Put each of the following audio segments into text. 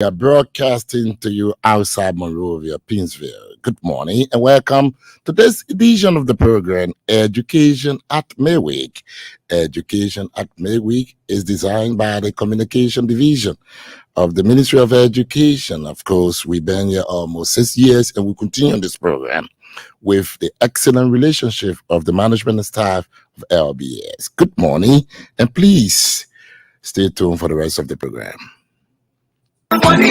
We are broadcasting to you outside Monrovia, Pinsville. Good morning and welcome to this edition of the program, Education at Midweek. Education at Midweek is designed by the Communication Division of the Ministry of Education. Of course, we've been here almost 6 years and we continue on this program with the excellent relationship of the management and staff of LBS. Good morning and please stay tuned for the rest of the program. Exclusively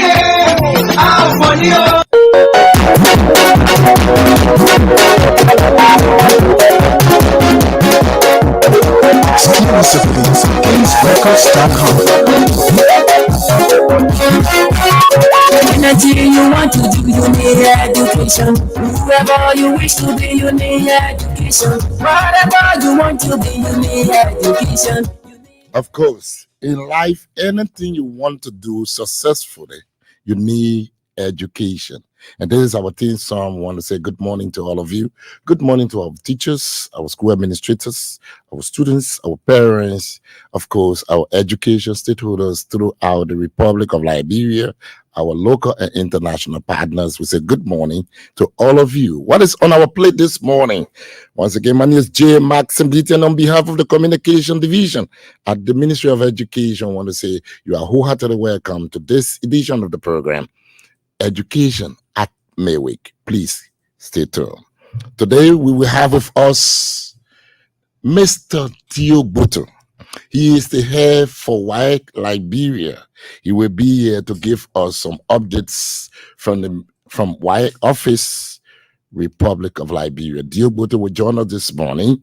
from GamesRecords.com. Anything you want to do, you need education. Whoever you wish to be, you need education. Whatever you want to be, you need education. Of course, in life, anything you want to do successfully, you need education. And this is our theme song. We want to say good morning to all of you. Good morning to our teachers, our school administrators, our students, our parents, of course, our education stakeholders throughout the Republic of Liberia, our local and international partners. We say good morning to all of you. What is on our plate this morning? Once again, my name is J. Maxim and on behalf of the Communication Division at the Ministry of Education, I want to say you are wholeheartedly welcome to this edition of the program, Education at Midweek. Please stay tuned. Today we will have with us Mr. Theo Boto. He is the head for WIC Liberia. He will be here to give us some updates from WIC office, Republic of Liberia. Theo Boto will join us this morning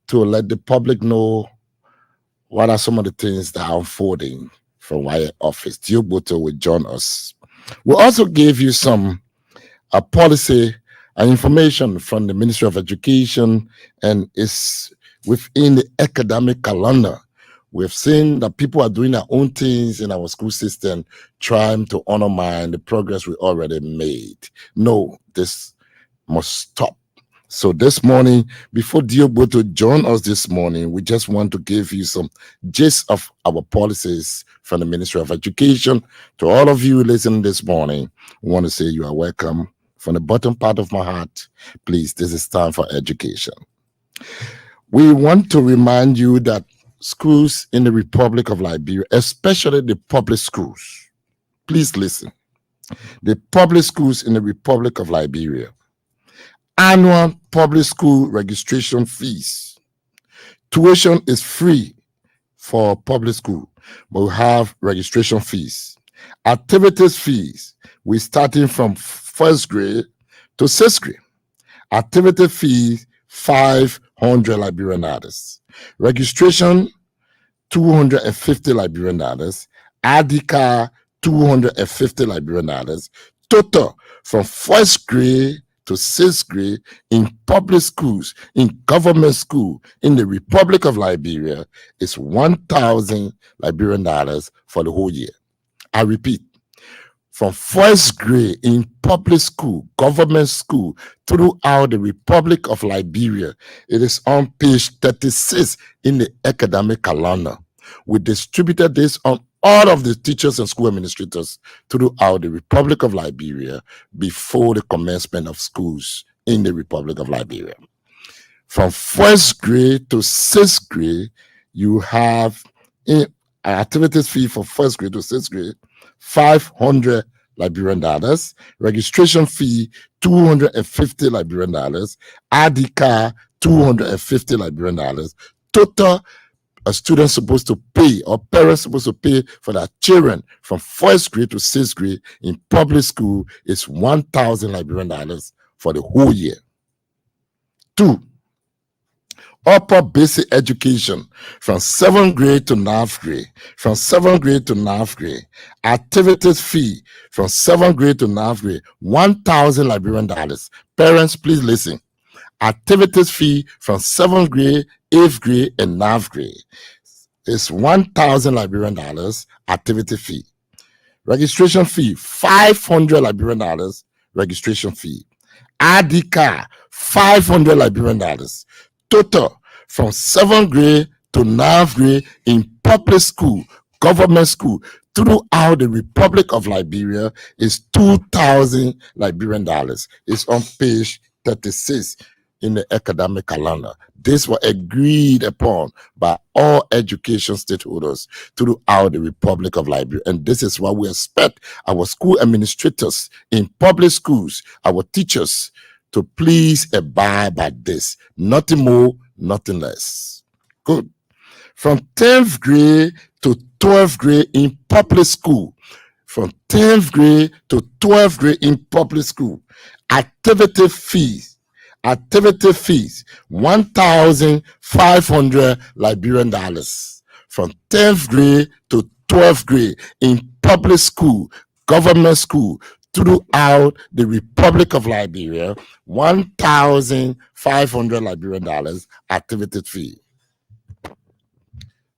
to let the public know what are some of the things that are unfolding from WIC office. Theo Boto will join us. We also gave you some policy and information from the Ministry of Education, and it's within the academic calendar. We've seen that people are doing their own things in our school system, trying to undermine the progress we already made. No, this must stop. So this morning, before Theo Boto join us this morning, we just want to give you some gist of our policies from the Ministry of Education. To all of you listening this morning, we want to say you are welcome. From the bottom part of my heart, please, this is time for education. We want to remind you that schools in the Republic of Liberia, especially the public schools, please listen. The public schools in the Republic of Liberia, annual public school registration fees. Tuition is free for public school, but we have registration fees. Activities fees, we're starting from first grade to sixth grade. Activity fees, 500 Liberian dollars. Registration, 250 Liberian dollars. ID card, 250 Liberian dollars. Total from first grade to sixth grade in public schools, in government school, in the Republic of Liberia is 1,000 Liberian dollars for the whole year. I repeat, from first grade in public school, government school, throughout the Republic of Liberia, it is on page 36 in the academic calendar. We distributed this on all of the teachers and school administrators throughout the Republic of Liberia before the commencement of schools in the Republic of Liberia. From first grade to sixth grade, you have an activities fee for first grade to sixth grade, 500 Liberian dollars, registration fee, 250 Liberian dollars, ID card, 250 Liberian dollars. Total a student supposed to pay or parents supposed to pay for their children from first grade to sixth grade in public school is 1,000 Liberian dollars for the whole year. 2. Upper basic education from 7th grade to 9th grade. From 7th grade to 9th grade. Activities fee from 7th grade to 9th grade, 1,000 Liberian dollars. Parents, please listen. Activities fee from 7th grade, 8th grade, and 9th grade is 1,000 Liberian dollars activity fee. Registration fee, 500 Liberian dollars registration fee. ID card, 500 Liberian dollars. Total from 7th grade to 9th grade in public school, government school, throughout the Republic of Liberia is 2,000 Liberian dollars. It's on page 36 in the academic calendar. This was agreed upon by all education stakeholders throughout the Republic of Liberia. And this is what we expect our school administrators in public schools, our teachers, to please abide by this. Nothing more, nothing less. Good. From 10th grade to 12th grade in public school, from 10th grade to 12th grade in public school, activity fees, 1,500 Liberian dollars. From 10th grade to 12th grade in public school, government school, throughout the Republic of Liberia, 1,500 Liberian dollars activity fee.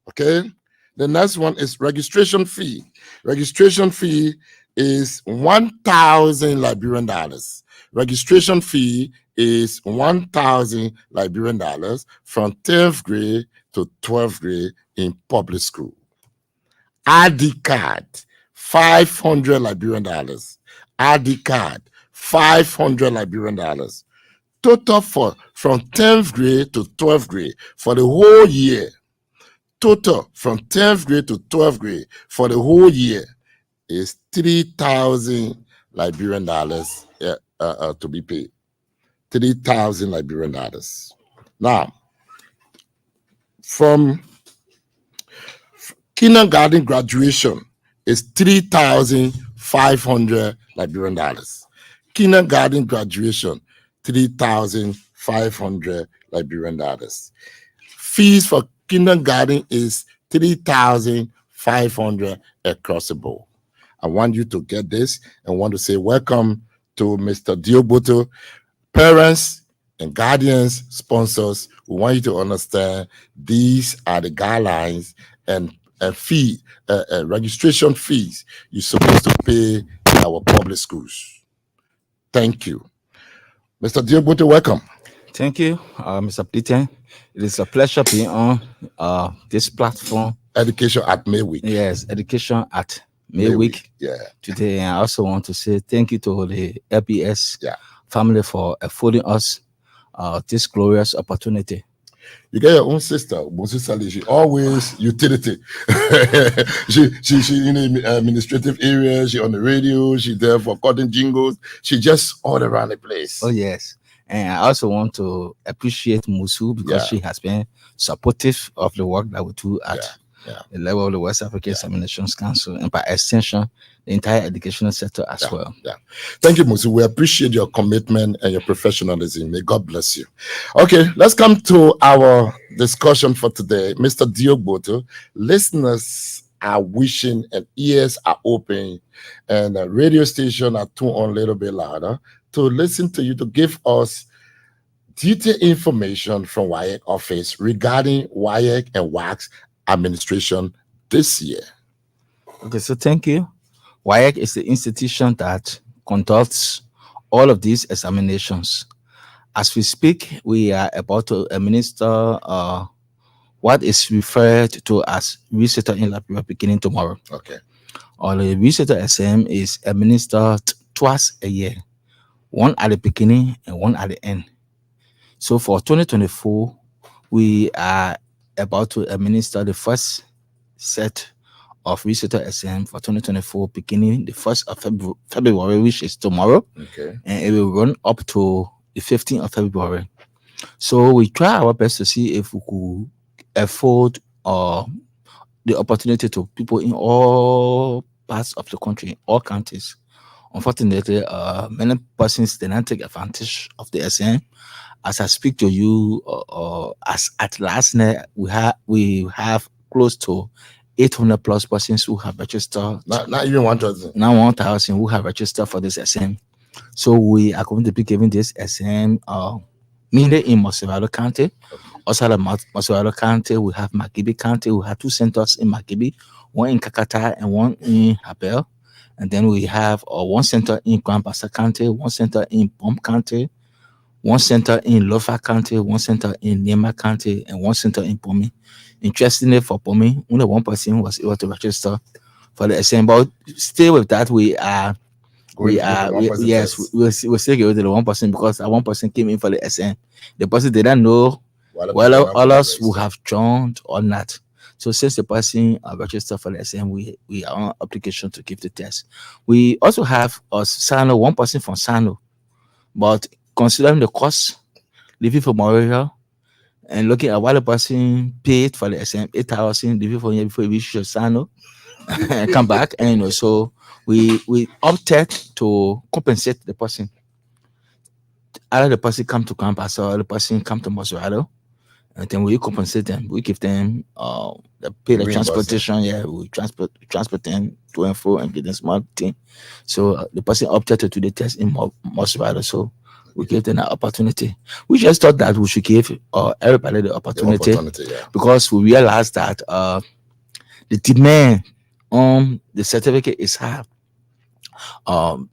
Okay, the next one is registration fee. Registration fee is 1,000 Liberian dollars. Registration fee is 1,000 Liberian dollars from 10th grade to 12th grade in public school. ID card, 500 Liberian dollars. ID card, 500 Liberian dollars. Total from 10th grade to 12th grade for the whole year. Total from 10th grade to 12th grade for the whole year is 3,000 Liberian dollars to be paid. 3,000 Liberian dollars. Now, from kindergarten graduation is 3,500 Liberian dollars. Kindergarten graduation, 3,500 Liberian dollars. Fees for kindergarten is 3,500 across the board. I want you to get this and want to say welcome to Mr. Dioboto. Parents and guardians, sponsors, we want you to understand these are the guidelines and registration fees you're supposed to pay in our public schools. Thank you. Mr. Dioboto, welcome. Thank you, Mr. Peter. It is a pleasure being on this platform. Education at Midweek. Yes, Education at Midweek. Yeah. Today, and I also want to say thank you to the LPS family for affording us this glorious opportunity. You get your own sister, Sally. She always utility. she in the administrative area. She on the radio. She there for cutting jingles. She just all around the place. Oh yes, and I also want to appreciate Musu because she has been supportive of the work that we do at the level of the West African Examinations Council, and by extension, the entire educational sector as well. Yeah. Thank you, Musu. We appreciate your commitment and your professionalism. May God bless you. Okay, let's come to our discussion for today. Mr. Dioboto, listeners are wishing and ears are open and the radio station are tuned on a little bit louder to listen to you, to give us detailed information from WAEC office regarding WAEC and WAC's administration this year. Okay, so thank you. WAEC is the institution that conducts all of these examinations. As we speak, we are about to administer what is referred to as Resetter in Liberia beginning tomorrow. Okay. The Resetter exam is administered twice a year, one at the beginning and one at the end. So for 2024, we are about to administer the first set of Resetter exam for 2024 beginning the 1st of February, which is tomorrow. Okay. And it will run up to the 15th of February. So we try our best to see if we could afford the opportunity to people in all parts of the country, all counties. Unfortunately, many persons did not take advantage of the exam. As I speak to you, as at last night, we have close to 800 plus persons who have registered. Not even 1,000. Now 1,000 who have registered for this exam. So we are going to be giving this exam mainly in Mosevalo County. Also, in Mosevalo County, we have Magibi County. We have 2 centers in Magibi, one in Kakata and one in Habel. And then we have 1 center in Kwambasa County, 1 center in Pom County, 1 center in Lofa County, 1 center in Nema County, and 1 center in Pomi. Interestingly, for Pomi, only 1 person was able to register for the SM. But still with that, we are Going to give a 1% yes, test. we'll still give it to the 1% because that 1% came in for the SM. The person didn't know While people whether are not going to others would register. have joined or not. So since the person registered for the SM, we are on application to give the test. We also have Sano, 1% from Sano, but considering the cost, living for Montreal and looking at what the person paid for the SM, 8,000, living for here before we reach Sano and come back, and so we opted to compensate the person. Either the person come to campus or the person come to Mosrado, and then we compensate them. We give them the pay the Reimburse them. transportation. Yeah, we transport them to and fro and get them smart thing. So the person opted to do the test in Mosrado, so we gave them an opportunity. We just thought that we should give everybody the The opportunity opportunity, yeah. because we realized that the demand on the certificate is high.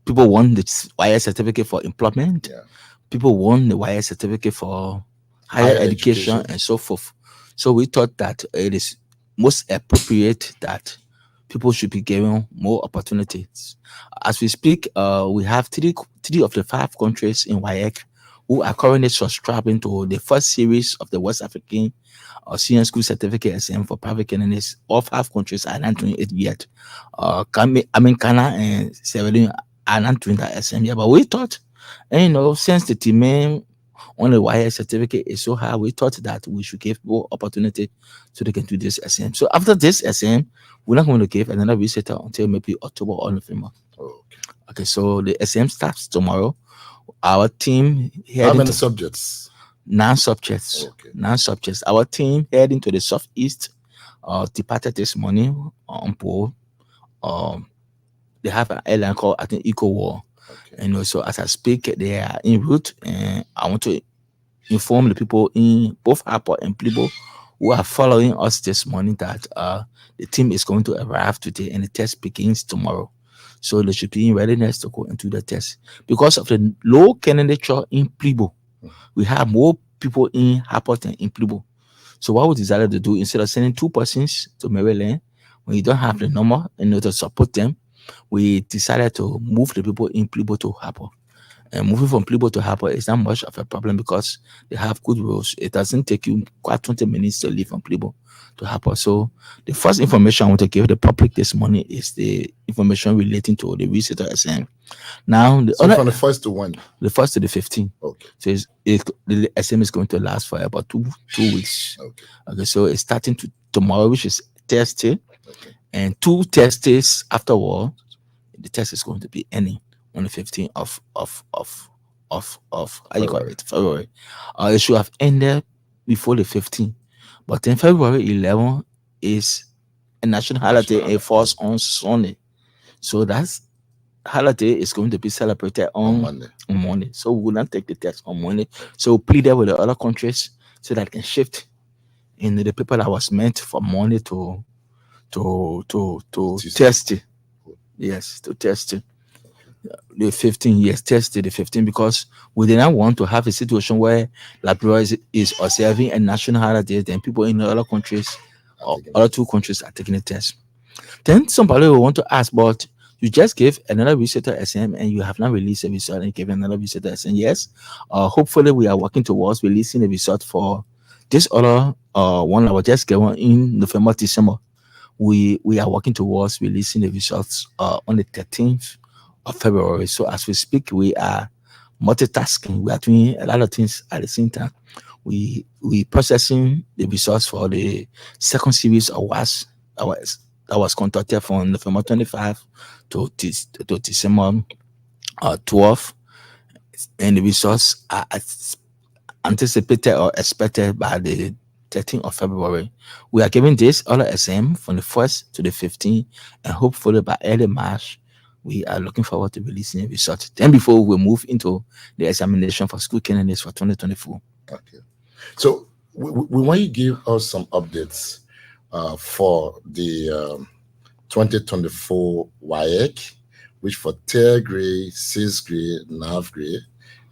People want the wire certificate for employment. Yeah. People want the wire certificate for higher Higher education, education. and so forth. So we thought that it is most appropriate that people should be given more opportunities. As we speak, we have three of the 5 countries in WIEC who are currently subscribing to the first series of the West African senior school certificate exam for private candidates. All 5 countries are not doing it yet. Ghana and Sierra Leone are not doing that exam yet. But we thought, and since the demand on the wire certificate is so high, we thought that we should give more opportunity so they can do this SM. So after this SM, we're not going to give another visitor until maybe October or November. Okay. Okay, so the SM starts tomorrow. Our team How heading many to subjects? 9 subjects. Okay. 9 subjects. Our team heading to the southeast departed this morning on board. They have an airline called, I think, Eco War. Okay. And so as I speak, they are en route, and I want to inform the people in both Harper and Plibo who are following us this morning that the team is going to arrive today and the test begins tomorrow. So they should be in readiness to go into the test. Because of the low candidature in Plibo, we have more people in Harper than in Plibo. So what we decided to do, instead of sending 2 persons to Maryland, when you don't have the number in order to support them, we decided to move the people in Plibo to Harper. And moving from Plibo to Harper is not much of a problem because they have good roads. It doesn't take you quite 20 minutes to leave from Plibo to Harper. So the first information I want to give the public this morning is the information relating to the visitor SM. Now, So from the first to when? the first to the 15th. Okay. So the SM is going to last for about two weeks. Okay. Okay, so it's starting tomorrow, which is Thursday, Okay. and 2 test days afterward. The test is going to be ending on the 15th of how you call it, February. It should have ended before the 15th, but then February 11 is a national holiday and it falls on Sunday, so that's holiday is going to be celebrated On on Monday. Monday. So we will not take the test on Monday. So pleaded with the other countries so that can shift in the people that was meant for Monday to Tuesday. test it. Yes, to test it. The 15, yes, test it the 15 because we did not want to have a situation where Liberia is observing a national holiday, then people in the other countries or taking other 2 countries are taking the test. Then somebody will want to ask, but you just gave another visitor SM and you have not released a result and gave another visitor SM. Yes, hopefully we are working towards releasing a result for this other one that was just given in November, December. We are working towards releasing the results on the 13th of February. So as we speak, we are multitasking. We are doing a lot of things at the same time. We processing the results for the second series of that was conducted from November 25 to December 12, and the results are anticipated or expected by the 13th of February. We are giving this other exam from the 1st to the 15th, and hopefully by early March, we are looking forward to releasing a result. Then before we move into the examination for school candidates for 2024. Okay. So we want you to give us some updates for the 2024 WIEC, which for 3rd grade, 6th grade, 9th grade,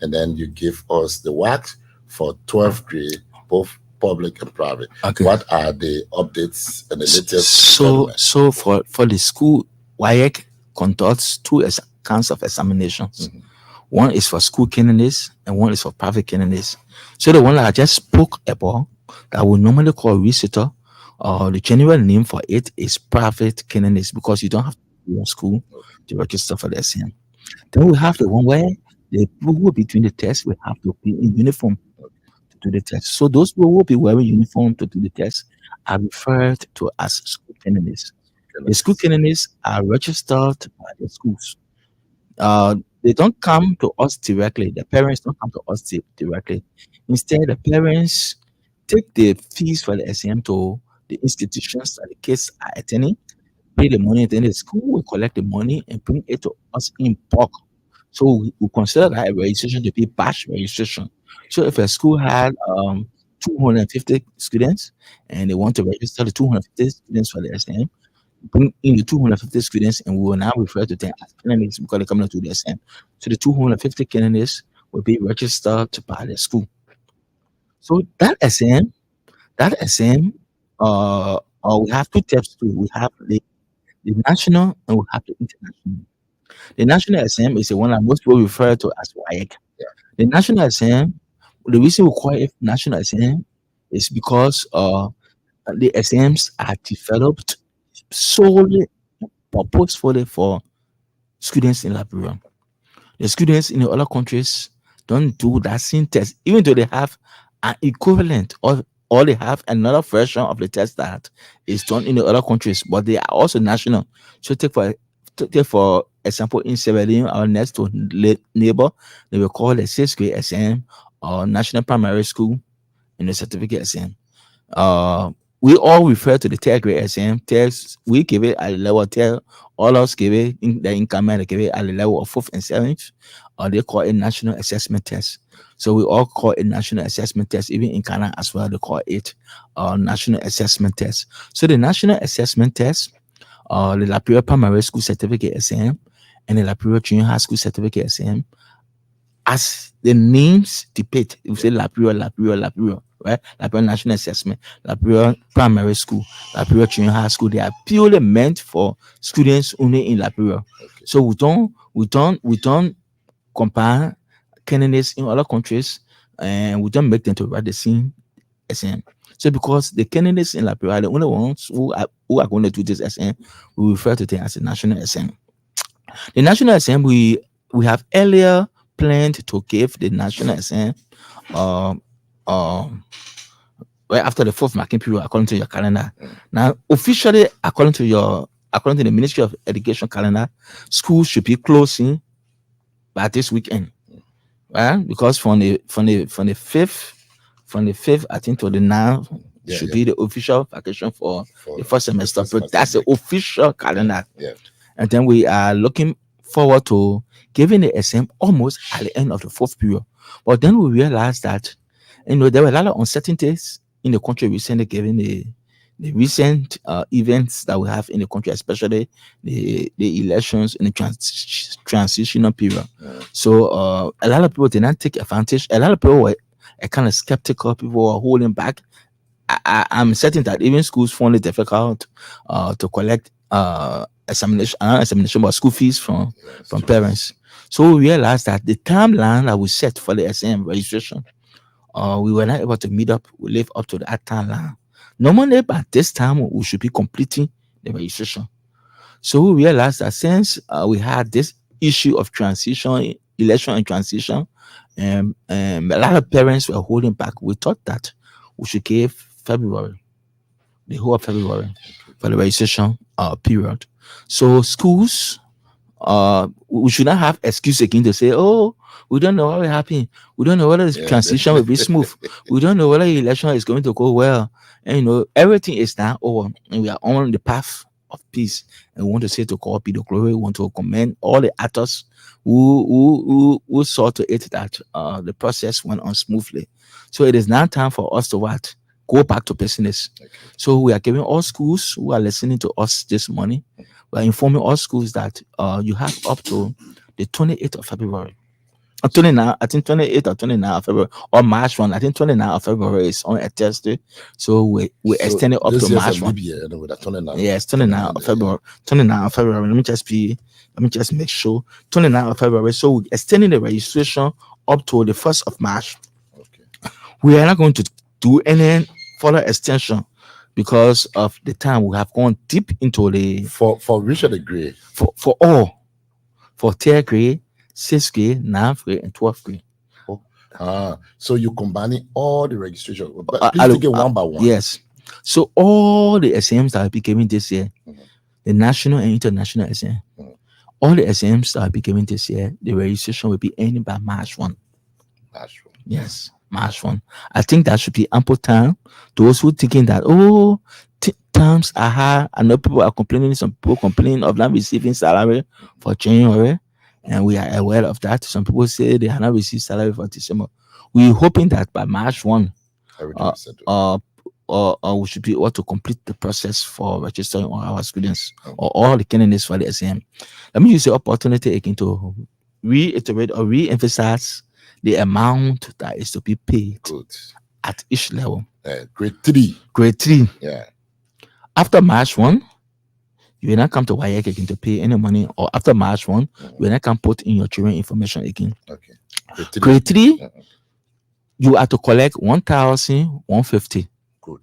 and then you give us the WAC for 12th grade, both public and private. Okay. What are the updates and the latest? So development? so for the school, WAEC conducts two kinds of examinations. One is for school candidates and one is for private candidates. So the one that I just spoke about, that we normally call visitor, the general name for it is private candidates, because you don't have to go to school to register for the exam. Then we have the one where the people who will be doing the test will have to be in uniform to do the test. So those who will be wearing uniform to do the test are referred to as school candidates. The school candidates are registered by the schools. They don't come to us directly. The parents don't come to us directly. Instead, the parents take the fees for the exam to the institutions that the kids are attending, pay the money, then the school will collect the money and bring it to us in bulk. So we consider that a registration to be batch registration. So if a school had 250 students and they want to register the 250 students for the exam, bring in the 250 students and we will now refer to them as candidates because they're coming to the exam. So the 250 candidates will be registered by the school. So that exam, we have two types too. We have the national and we have the international. The national exam is the one that most people refer to as WAEC. The national exam, the reason we call it national exam is because the exams are developed solely purposefully for students in Liberia. The students in the other countries don't do that same test, even though they have an equivalent or they have another version of the test that is done in the other countries, but they are also national. So take for example, in Sierra Leone, our next door neighbor, they will call the sixth grade exam or national primary school in the certificate exam. We all refer to the third grade exam. Test we give it at the level of third, all else give it in the income they give it at the level of fourth and seventh, or they call it national assessment test. So we all call it national assessment test, even in Ghana as well, they call it national assessment test. So the national assessment test, the Liberia primary school certificate exam and the Liberia junior high school certificate exam, as the names depict, we say Liberia, right? Liberia National Assessment, Liberia Primary School, Liberia Junior High School. They are purely meant for students only in Liberia. So we don't compare candidates in other countries, and we don't make them to write the same exam. So because the candidates in Liberia are the only ones who are going to do this exam, we refer to them as the national exam. The national exam, we have earlier planned to give the national exam right after the fourth marking period according to your calendar. Now, officially, according to the Ministry of Education calendar, schools should be closing by this weekend, right? Because from the fifth, I think, to the 9th should be the official vacation for the first semester. But that's the official calendar. And then we are looking forward to giving the exam almost at the end of the fourth period. But then we realized that there were a lot of uncertainties in the country recently, given the recent events that we have in the country, especially the elections in the transitional period. So a lot of people did not take advantage. A lot of people were kind of skeptical. People were holding back. I'm certain that even schools found it difficult to collect examination, but school fees from parents. So we realized that the timeline that we set for the exam registration, we were not able to meet up. We live up to that timeline. Normally, by this time, we should be completing the registration. So we realized that since we had this issue of transition, election and transition, and a lot of parents were holding back, we thought that we should give February, the whole of February, for the registration period. So schools, we should not have excuse again to say, oh, we don't know what will happen. We don't know whether the transition will be smooth. We don't know whether the election is going to go well. And everything is now over, and we are on the path of peace. And we want to say to God be the glory. We want to commend all the actors who saw to it that the process went on smoothly. So it is now time for us to what? Go back to business. So we are giving all schools who are listening to us this morning, we are informing all schools that you have up to the 28th of February 29, I think 28 or 29 of February or March 1. I think 29 of February is on a Thursday. So we So extend it up this to year's March a 1. leap year, anyway, that's 29. Yes, 29 of February. 29 of February. Let me just make sure. 29 of February. So we're extending the registration up to the 1st of March. Okay. We are not going to do any further extension because of the time we have gone deep into the For which of the grade? for all, for 3rd grade, 6th grade, 9th grade, and 12th grade. So you combining all the registration, but please take it one by one. Yes. So all the exams that will be given this year, the national and international exam, all the exams that will be given this year, the registration will be ending by March 1. March 1. Yes, March 1. I think that should be ample time. Those who thinking that terms are high. I know people are complaining. Some people complaining of not receiving salary for January, and we are aware of that. Some people say they have not received salary for December. We're hoping that by March 1, Everything is settled. we should be able to complete the process for registering all our students or all the candidates for the exam. Let me use the opportunity again to reiterate or re-emphasize the amount that is to be paid Good. at each level. Grade 3. Grade 3. Yeah. After March 1, you will not come to WAEC again to pay any money, or after March 1, you will not come put in your children information again. Okay. Grade 3, you have to collect 1,150. Good.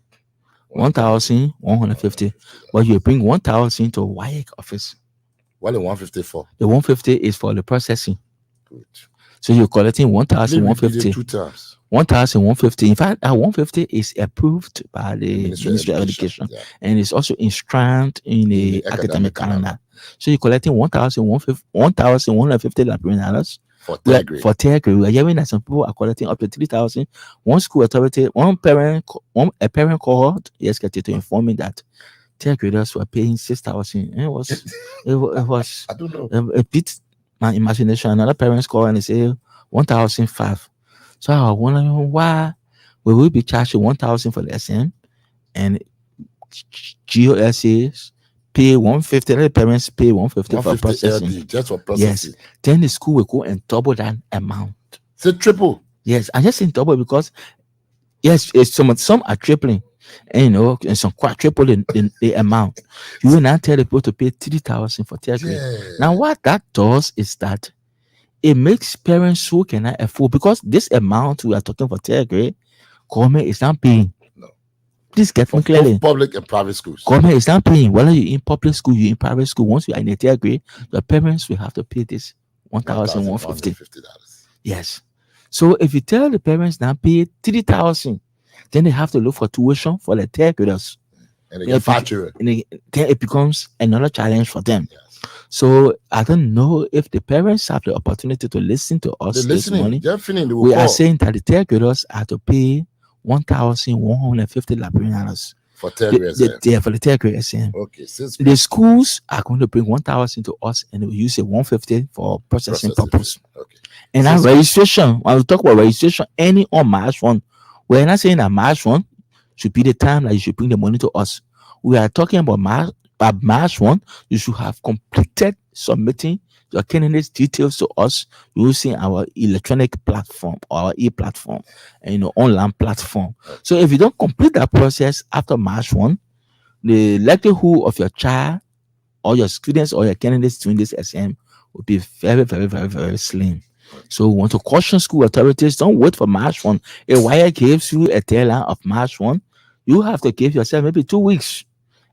1,150. But you bring 1,000 to WAEC office. What the 154? The 150 is for the processing. Good. So you're collecting 1,150. 2 times. 1,150. In fact, that 150 is approved by the Ministry of Education, and it's also installed in the academic calendar. So you're collecting 1,150 dollars for 3rd grade. For 3rd grade, we are hearing that some people are collecting up to 3,000. One school authority, a parent cohort yesterday to inform me that 3rd graders were paying 6,000. It was I don't know. A bit my imagination. Another parents call and they say 1,005. So I was wondering why we will be charging 1,000 for the SM and GOSAs pay 150. The parents pay 150 for processing. LD, just for processing. Yes. Then the school will go and double that amount. So triple. Yes, I just saying double because yes, it's some are tripling, and and some quadruple the amount. You will not tell the people to pay 3,000 for 3rd grade. Now, what that does is that it makes parents who cannot afford, because this amount we are talking for 3rd grade, government is not paying. No. Please get me clearly. Public and private schools. Government is not paying. Whether you're in public school, you're in private school. Once you are in the 3rd grade, the parents will have to pay this $1,150. Yes. So if you tell the parents now pay 3,000, then they have to look for tuition for the 3rd graders. And they get factory. Then it becomes another challenge for them. Yes. So I don't know if the parents have the opportunity to listen to us this morning. Definitely. We are saying that the 3rd graders are to pay $1,150 for 3rd grade. Yeah, for the 3rd grade exam. Okay. The schools are going to bring 1,000 to us, and we'll use a 150 for processing purpose. Okay. And that registration, when we talk about registration, any on March 1, we're not saying that March 1 should be the time that you should bring the money to us. We are talking about March 1, you should have completed submitting your candidate's details to us using our electronic platform or our e-platform and online platform. So if you don't complete that process after March 1, the likelihood of your child or your students or your candidates doing this exam will be very, very, very, very slim. So we want to caution school authorities, don't wait for March 1. If WAEC gives you a deadline of March 1, you have to give yourself maybe 2 weeks.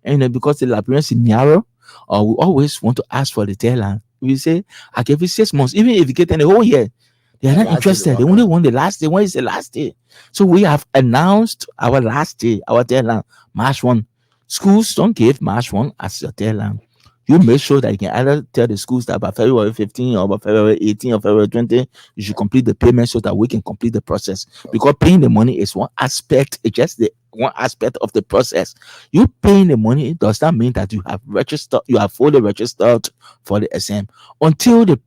And because the librarians in narrow, or we always want to ask for the deadline. We say, I give you 6 months. Even if you get in the whole year, they are not interested. They only want the last day. When is the last day? So we have announced our last day, our deadline, March 1. Schools don't give March 1 as your deadline. You make sure that you can either tell the schools that by February 15 or by February 18 or February 20, you should complete the payment so that we can complete the process. Because paying the money is one aspect, it's just the one aspect of the process. You paying the money does not mean that you have registered, you have fully registered for the exam. Until the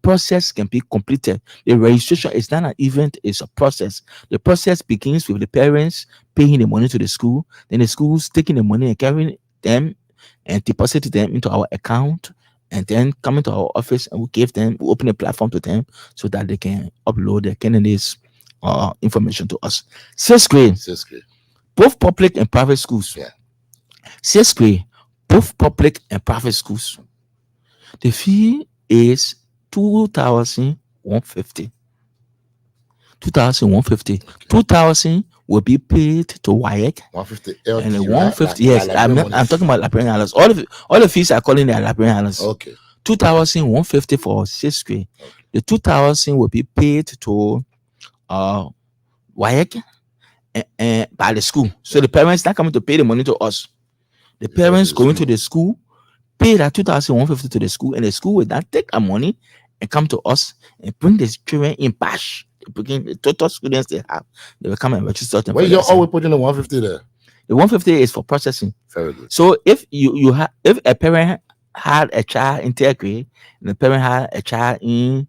process can be completed. The registration is not an event, it's a process. The process begins with the parents paying the money to the school, then the schools taking the money and carrying them and deposit them into our account, and then coming to our office, and we open a platform to them so that they can upload their candidates information to us. Sixth grade, both public and private schools. Yeah. Sixth grade, both public and private schools. The fee is 2,150. 2,150. 2,000 will be paid to WAEC. 150 And LT, 150, right? yes. I'm talking about librarian hours. All the fees are calling their librarian hours. Okay. 2,150 for sixth grade. The 2,000 will be paid to WAEC by the school. So the parents not coming to pay the money to us. The parents going to the school, pay that 2,150 to the school, and the school will not take our money and come to us and bring the children in cash. The total students they have, they will come and register them. Well, you're always putting the 150 there. The 150 is for processing. Very good. So if if a parent had a child in third grade and the parent had a child in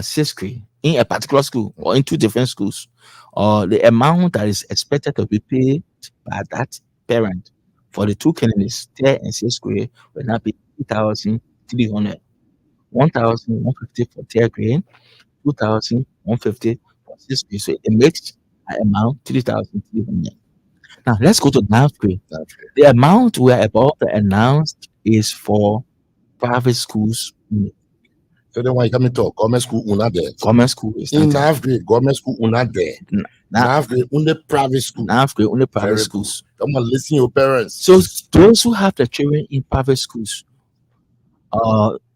sixth grade in a particular school or in two different schools, the amount that is expected to be paid by that parent for the two candidates, third and sixth grade, will not be 2,300. 1,150 for third grade, 2,150 for sixth grade. So it makes an amount 3,300. Now let's go to ninth grade. The amount we are about to announce is for private schools. So then when you come into government school, una there. Government school is In not there. ninth grade, government school, una there. Ninth grade, only private school. Ninth grade, only private Very good. schools. Come on, listen to your parents. So those who have the children in private schools,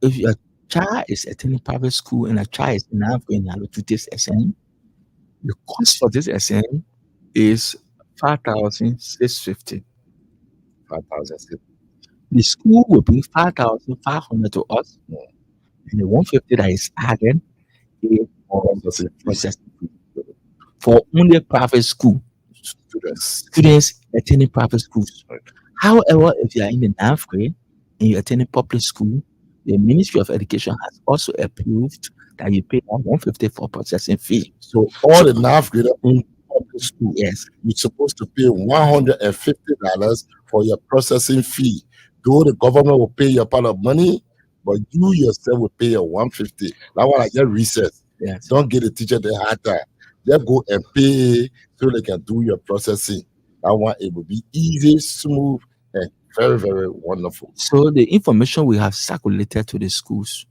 if your child is attending private school and a child is in ninth grade and have to this SM, the cost for this SM is 5,650. 5,000. The school will bring 5,500 to us, and the 150 that is added is for processing fee. For only private school students attending private schools. However, if you are in the ninth grade and you're attending public school, the Ministry of Education has also approved that you pay 150 for processing fee. So all the ninth grader in public school, Yes, you're supposed to pay $150 for your processing fee. Though the government will pay your part of money, but you yourself will pay your 150. That's why I get recess. yes. Don't get a teacher the hard time. They go and pay so they can do your processing. That one, it will be easy, smooth, and very, very wonderful. So the information we have circulated to the schools,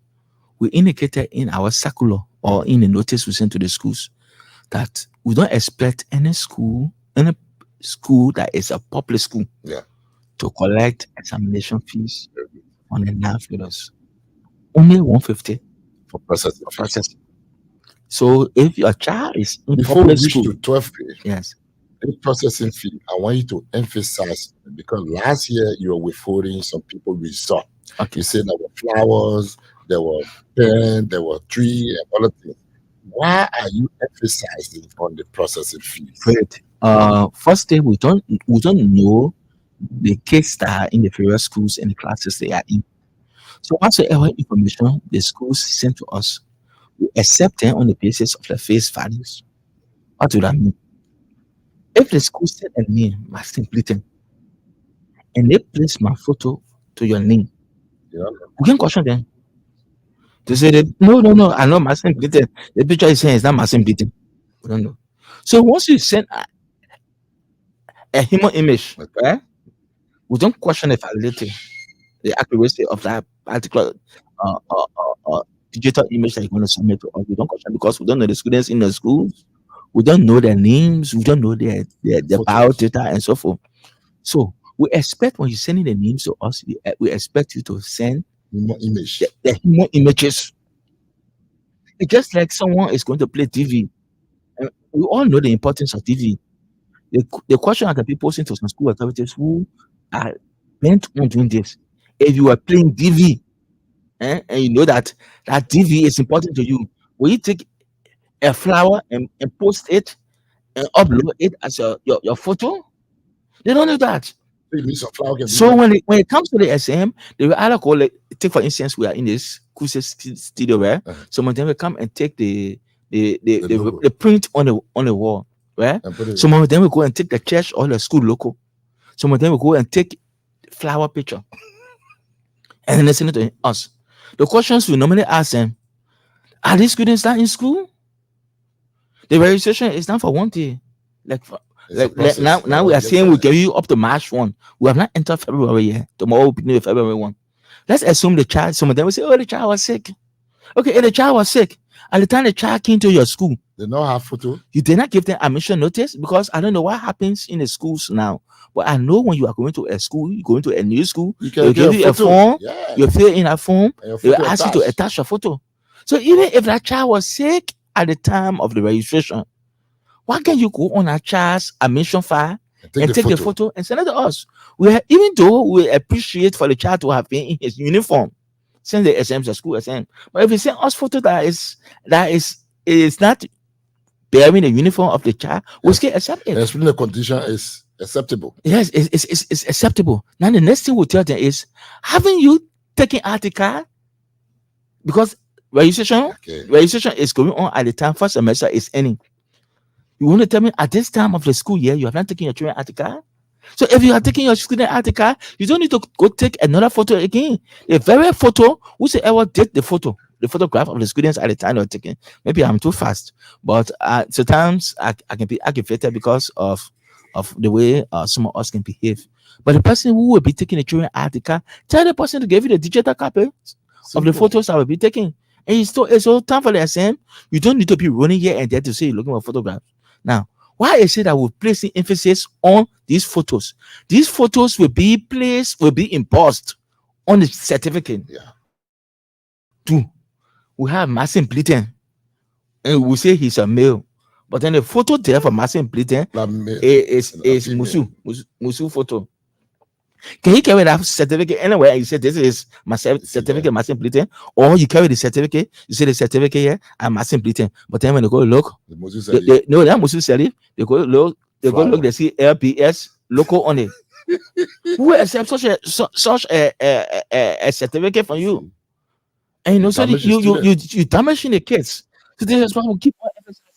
we indicated in our circular or in the notice we sent to the schools that we don't expect any school that is a public school Yeah. to collect examination fees on the ninth graders. Only 150 For processing. for processing. So if your child is in Before we public reach school, to 12th grade, yes, the processing fee, I want you to emphasize, because last year you were withholding some people result. okay. You said there were flowers, there were pen, there were tree, and other things. Why are you emphasizing on the processing fees? Great. First day we don't know the kids that are in the various schools and the classes they are in. So whatsoever information the schools send to us, we accept them on the basis of the face values. What do that mean? If the school send a name, Martin Blitzen, and they place my photo to your name, You know? we can question them. They say that, no, I know Martin Blitzen. The picture is saying it's not Martin Blitzen. We don't know. So once you send a human image, right? We don't question the validity, the accuracy of that particular digital image that you're going to submit to us. We don't question because we don't know the students in the schools. We don't know their names. We don't know their biodata and so forth. So we expect when you're sending the names to us, we expect you to send Human image. the human images. It's just like someone is going to play TV. And we all know the importance of TV. The question I can be posing to some school authorities who are bent on doing this. If you are playing DV, and you know that DV is important to you, will you take a flower and post it and upload it as your photo? They don't do that. You need some flower, can do So that. when it comes to the SM, they will either call it, take for instance, we are in this Kuse studio where some of them will come and take the logo. print on the wall, right? And put it Some of them will go and take the church or the school logo. Some of them will go and take flower picture and then they send it to us. The questions we normally ask them: are these students not in school? The registration is not for 1 day. Now we are saying we give you up to March 1. We have not entered February yet. Tomorrow will begin with February 1. Let's assume the child, some of them will say, oh, the child was sick. Okay, if the child was sick, at the time the child came to your school, They don't have photo. you did not give them admission notice, because I don't know what happens in the schools now. But I know when you are going to a school, you go into a new school, You they'll give you a photo. form, Yeah. you fill in a form, And your they will photo ask you to attached. attach a photo. So even if that child was sick at the time of the registration, why can't you go on a child's admission file and take the photo and send it to us? Even though we appreciate for the child to have been in his uniform, send the SM to school SM. But if you send us photo that is not bearing the uniform of the child, we still accept it. Explain the condition is acceptable. Yes, it's acceptable. Now the next thing we'll tell them is, haven't you taken out the card? Because registration is going on at the time first semester is ending. You want to tell me at this time of the school year you have not taken your children out the car? So if you are taking your student out the car, you don't need to go take another photo again. The very photo, whosoever did the photograph of the students at the time they're taking. Maybe I'm too fast, but sometimes I can be aggravated because of the way some of us can behave. But the person who will be taking the children out the car, tell the person to give you the digital copy of the photos I will be taking. And it's all time for the SM. You don't need to be running here and there to say you're looking for photographs. Now, why I say that we're placing emphasis on these photos? These photos will be embossed on the certificate. Yeah. 2, we have Martin Bleaton, and we say he's a male, but then the photo there for Martin Bleaton is Musu photo. Can you carry that certificate anywhere and you say this is my certificate, Martin Bleaton, or you carry the certificate, you say the certificate here, I'm Martin Bleaton, but then when they go look, they're Musu Salif, they go look, they see LPS logo on it. Who accepts such a certificate from you? And you know, so you damaging the kids. So this is why we keep on emphasizing.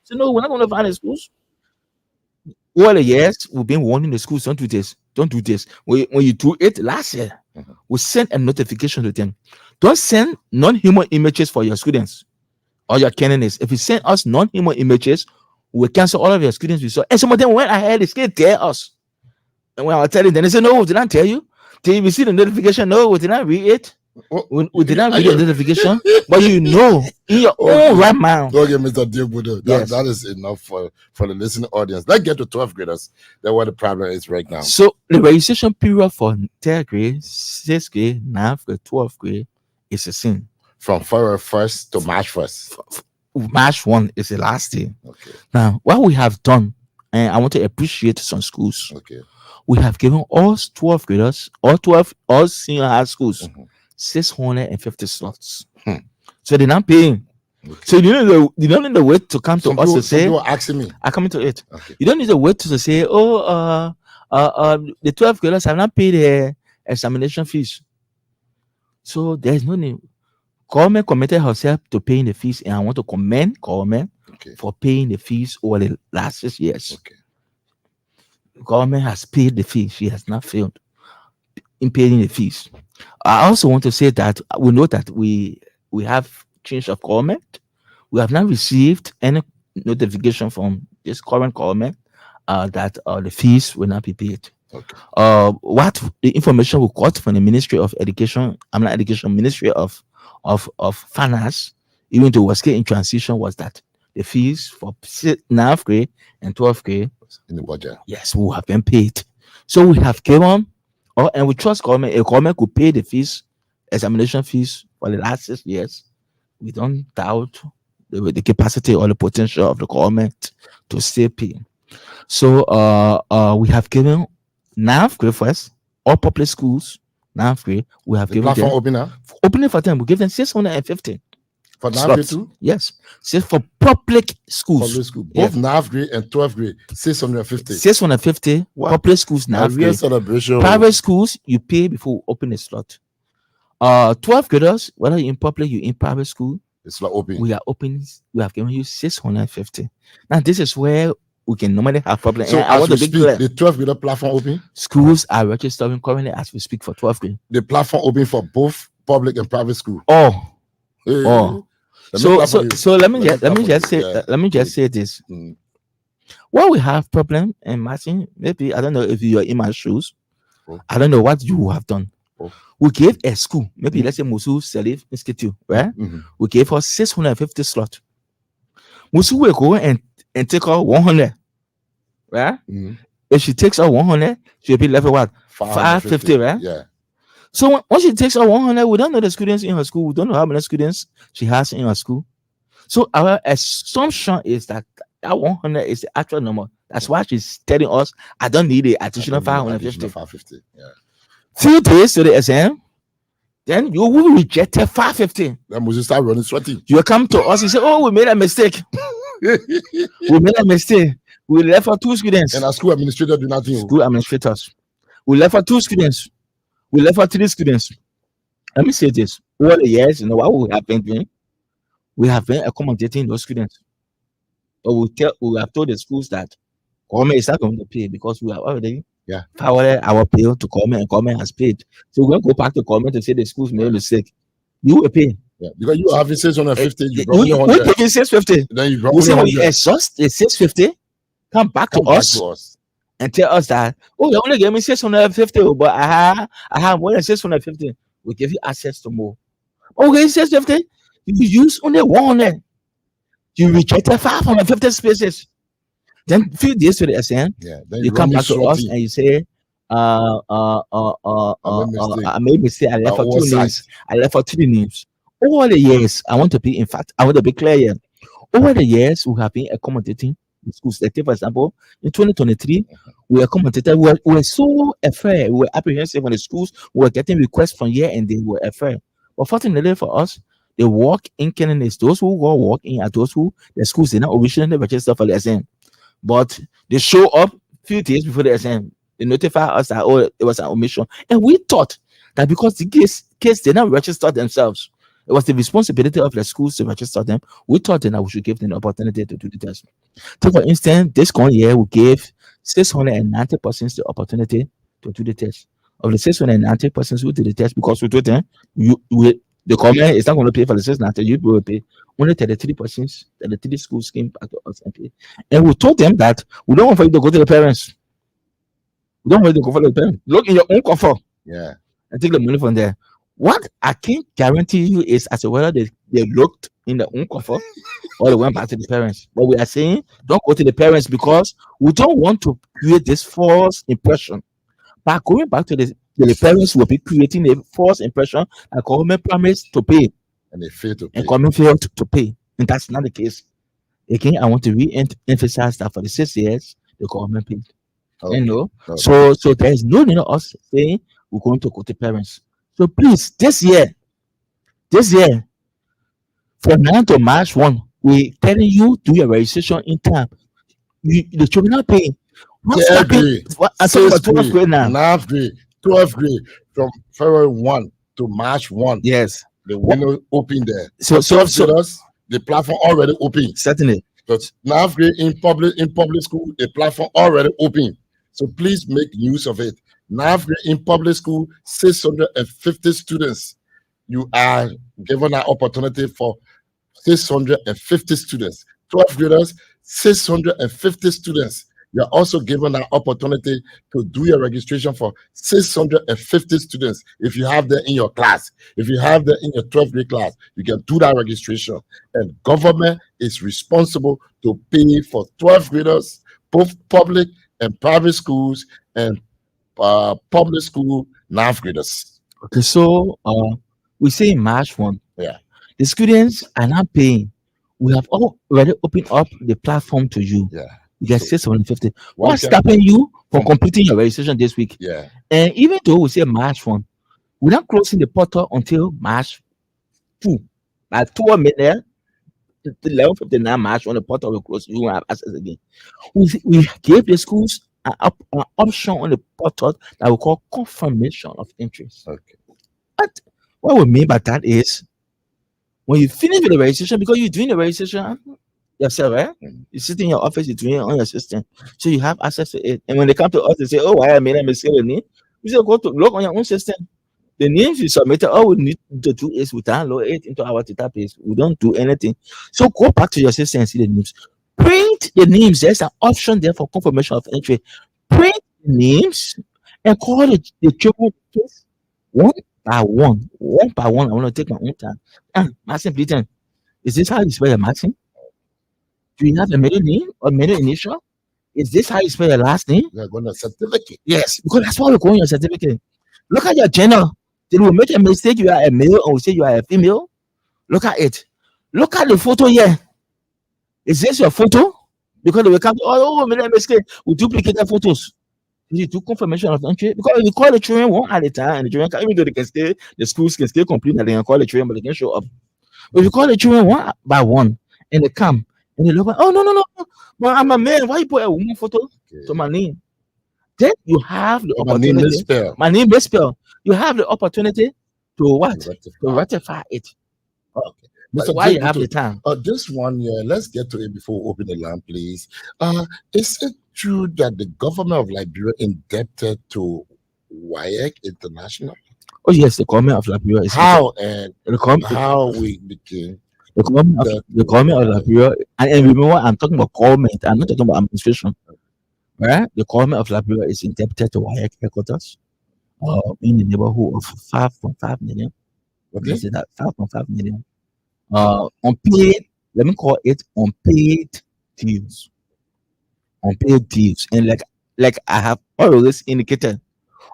So no, we're not going to find the schools. All the years we've been warning the schools, don't do this. When you do it last year, we sent a notification to them. Don't send non-human images for your students or your candidates. If you send us non-human images, we cancel all of your students we saw. And some of them went ahead, they still tell us. And when I was telling them, they said, no, we did not tell you. Did you see the notification? No, we did not read it. We did not read the notification, but you know, in your own right mind. Don't get Mr. Diobudo. That is enough for the listening audience. Let's get to 12th graders. That's what the problem is right now. So the registration period for 3rd grade, 6th grade, 9th grade, 12th grade is the same. From February 1st to March 1st. March 1 is the last day. Okay. Now, what we have done, and I want to appreciate some schools. Okay. We have given all 12th graders, all senior high schools, 650 slots. So they're not paying. Okay. So you don't need to wait to come to us to say. People asking me. I come into it. Okay. You don't need to wait to say, the 12th graders have not paid their examination fees. So there's no need. Government committed herself to paying the fees, and I want to commend government for paying the fees over the last 6 years. Okay. Government has paid the fees. She has not failed in paying the fees. I also want to say that we know that we have change of government. We have not received any notification from this current government that the fees will not be paid. Okay. What the information we got from the Ministry of Education, Ministry of Finance, even though it was still in transition, was that the fees for 9th grade and 12th grade in the budget, yes, will have been paid. So we have given, and we trust government. A government could pay the fees, examination fees for the last 6 years. We don't doubt the capacity or the potential of the government to still pay. So we have given 9th grade first, all public schools, 9th grade, we have given them opening for them. We give them 650 for 9th grade too. Yes, for public schools. Both 9th grade and 12th grade, 650. 650 public schools, 9th grade. Celebration. Private schools, you pay before we open the slot. 12th graders, whether you're in public, you're in private school, it's not open. We are open. We have given you 650. Now this is where we can normally have problem. So And I as want we to be speak, clear. the 12th grader platform open. Schools are registering currently as we speak for 12th grade. The platform open for both public and private school. Oh. Let me So clap for you. let me Let me just clap say for you. let me just say this. Mm. Why we have problem in matching, maybe I don't know if you're in my shoes. Oh. I don't know what you have done. Oh. We gave a school, maybe Mhm. let's say Musu Salif Institute, right? Mhm. We gave her 650 slot. Musu will go and take her 100, right? Mhm. If she takes her 100, she'll be left with what? 550, right? Yeah. So once she takes her 100, we don't know the students in her school. We don't know how many students she has in her school. So our assumption is that 100 is the actual number. That's why she's telling us, I don't need the additional 550. 550. Yeah. Few days to the exam, then you will reject 550. Then we start running sweaty. You come to us and say, oh, we made a mistake. We made a mistake. We left for 2 students. And our school administrator do nothing. School administrators. We left for 2 students. We left for 3 students. Let me say this. Over the years, you know what we have been doing? We have been accommodating those students. But we have told the schools that government is not going to pay because we have already forwarded our pay to government and government has paid. So we're going to go back to government to say the schools made a mistake. You will pay. Yeah, because you have 650, you brought We 100. give you 650. Then you brought We say when you 100. exhaust the 650, come back to us and tell us that, oh, you only gave me 650, but I have more than 650. We give you access to more. Okay, 650. You use only 100. You rejected 550 spaces. Then few days to the exam, you come back to us and you say, I made a mistake. I left for 2 names. I left for 3 names. Over the years, I want to be clear here. Over the years, we have been accommodating the schools. Like, for example, in 2023, we accommodated. We were so afraid. We were apprehensive when the schools were getting requests from here and they were afraid. But fortunately for us, the walk-in candidates, those who go walk-in are those who the schools did not originally register for the exam. But they show up a few days before the exam. They notify us that, oh, it was an omission. And we thought that because the case did not register themselves, it was the responsibility of the schools to register them. We thought that we should give them the opportunity to do the test. So, for instance, this current year, we gave 690 persons the opportunity to do the test. Of the 690 persons who did the test, because we told them, the government is not going to pay for the 690, you will pay. Only 33 persons, 33 schools came back to us and pay. And we told them that we don't want for you to go to the parents. We don't want you to go for the parents. Look in your own coffers. Yeah. And take the money from there. What I can guarantee you is as to whether they looked in their own coffer or they went back to the parents. But we are saying don't go to the parents because we don't want to create this false impression. By going back to the parents, will be creating a false impression that government promised to pay. And they fail to pay. And government failed to pay. And that's not the case. Again, I want to re-emphasize that for the 6 years, the government paid. Okay. You know? Okay. So there is no need of us saying we're going to go to parents. So please, this year, from now to March 1, we're telling you do your registration in time. The children are paying. What's happening? I talk about 12th grade now. 9th grade, 12th grade, from February 1 to March 1. Yes. The window open there. So the platform already open. Certainly. But 9th grade in public school, the platform already open. So please make use of it. 9th grade in public school, 650 students. You are given an opportunity for 650 students. 12th graders, 650 students. You are also given an opportunity to do your registration for 650 students. If you have them in your class, if you have them in your 12th grade class, you can do that registration. And government is responsible to pay for 12th graders, both public and private schools, and public school 9th graders. Okay, so we say in March 1. Yeah. The students are not paying. We have already opened up the platform to you. Yeah. You get 650. What's stopping you from completing your registration this week? Yeah. And even though we say March 1, we're not closing the portal until March 2. At 2 midnight, the 11:59 March on the portal will close. You won't have access again. We gave the schools an option on the portal that we call confirmation of interest. Okay. But what we mean by that is when you finish with the registration, because you're doing the registration, yourself, right? Mhm. You sit in your office, you're doing it on your system, so you have access to it. And when they come to us, they say, "Oh, I made a mistake with name." We say, "Go to look on your own system." The names you submitted, all we need to do is we download it into our database. We don't do anything. So go back to your system and see the names. Print the names. There's an option there for confirmation of entry. Print the names and call the children one by one. One by one. I want to take my own time. Martin Bleaton, is this how you spell your Martin? Do you have a middle name or middle initial? Is this how you spell your last name? They're going to certificate. Yes, because that's why we're going your certificate. Look at your gender. Did we make a mistake? You are a male or we say you are a female? Look at it. Look at the photo here. Is this your photo? Because they will come to, oh, we made a mistake. We duplicate the photos. You do confirmation of entry because you call the children one at a time, and the children can, even though they can stay, the schools can stay complete, and they can call the children, but they can show up. But if you call the children one by one, and they come, and they look like, oh, no, but I'm a man. Why you put a woman photo to my name? Then you have the My name opportunity. is spelled. My name is spelled. You have the opportunity to what? To ratify it. Okay. That's Mr. why you Jake, have okay. the time. This one here, let's get to it before we open the line, please. Is it true that the government of Liberia indebted to WAEC International? Oh yes, the government of Liberia is How and the how we became government of Liberia, and remember I'm talking about government. I'm not talking about administration. Right? The government of Liberia is indebted to WAEC headquarters in the neighborhood of 5.5 million. okay? Let's say that 5.5 million. Unpaid, let me call it unpaid dues. Unpaid dues. And like I have always indicated,